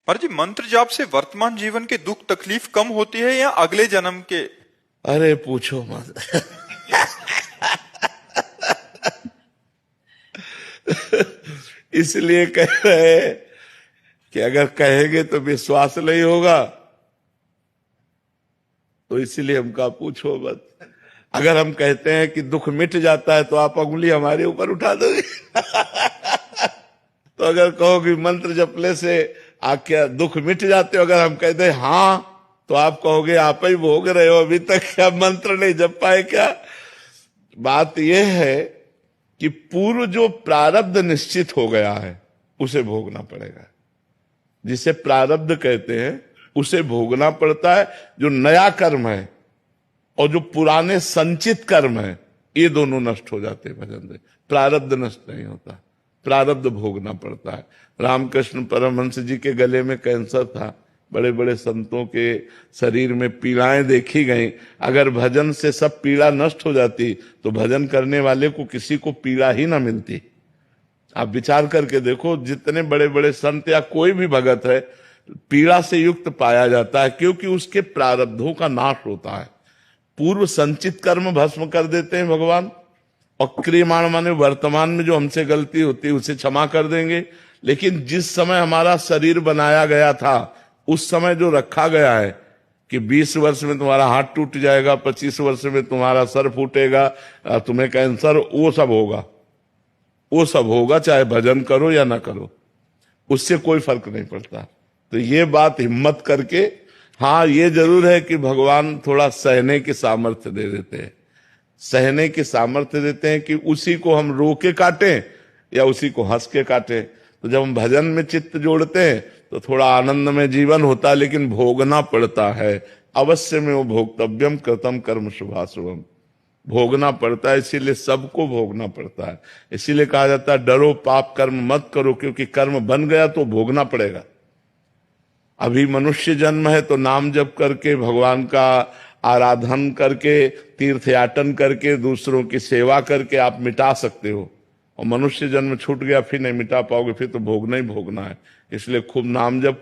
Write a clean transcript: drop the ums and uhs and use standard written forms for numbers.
और जी मंत्र जाप से वर्तमान जीवन के दुख तकलीफ कम होती है या अगले जन्म के? अरे पूछो मत। इसलिए कह रहे हैं कि अगर कहेंगे तो विश्वास नहीं होगा, तो इसलिए हम कहा पूछो मत। अगर हम कहते हैं कि दुख मिट जाता है तो आप उंगली हमारे ऊपर उठा दोगे। तो अगर कहोगे मंत्र जपने से क्या दुख मिट जाते हो, अगर हम कहते हैं हाँ, तो आप कहोगे आप ही भोग रहे हो, अभी तक क्या मंत्र नहीं जप पाए क्या? बात यह है कि पूर्व जो प्रारब्ध निश्चित हो गया है उसे भोगना पड़ेगा। जिसे प्रारब्ध कहते हैं उसे भोगना पड़ता है। जो नया कर्म है और जो पुराने संचित कर्म है, ये दोनों नष्ट हो जाते हैं भजन से। प्रारब्ध नष्ट नहीं होता, प्रारब्ध भोगना पड़ता है। रामकृष्ण परमहंस जी के गले में कैंसर था, बड़े बड़े संतों के शरीर में पीड़ाएं देखी गई। अगर भजन से सब पीड़ा नष्ट हो जाती तो भजन करने वाले को किसी को पीड़ा ही ना मिलती। आप विचार करके देखो, जितने बड़े बड़े संत या कोई भी भगत है, पीड़ा से युक्त पाया जाता है, क्योंकि उसके प्रारब्धों का नाश होता है। पूर्व संचित कर्म भस्म कर देते हैं भगवान, और क्रियमाण माने वर्तमान में जो हमसे गलती होती है उसे क्षमा कर देंगे। लेकिन जिस समय हमारा शरीर बनाया गया था, उस समय जो रखा गया है कि 20 वर्ष में तुम्हारा हाथ टूट जाएगा, 25 वर्ष में तुम्हारा सर फूटेगा, तुम्हें कैंसर, वो सब होगा, वो सब होगा, चाहे भजन करो या ना करो, उससे कोई फर्क नहीं पड़ता। तो ये बात हिम्मत करके, हाँ ये जरूर है कि भगवान थोड़ा सहने की सामर्थ्य दे देते हैं, सहने की सामर्थ्य देते हैं कि उसी को हम रो के काटें या उसी को हंस के काटें। तो जब हम भजन में चित्त जोड़ते हैं तो थोड़ा आनंद में जीवन होता है, लेकिन भोगना पड़ता है। अवश्य में वो भोक्तव्यम कृतम कर्म शुभाशुभम, भोगना पड़ता है। इसीलिए सबको भोगना पड़ता है। इसीलिए कहा जाता है डरो पाप कर्म मत करो, क्योंकि कर्म बन गया तो भोगना पड़ेगा। अभी मनुष्य जन्म है तो नाम जप करके, भगवान का आराधन करके, तीर्थयाटन करके, दूसरों की सेवा करके आप मिटा सकते हो। और मनुष्य जन्म छूट गया, फिर नहीं मिटा पाओगे, फिर तो भोगना ही भोगना है। इसलिए खूब नाम जप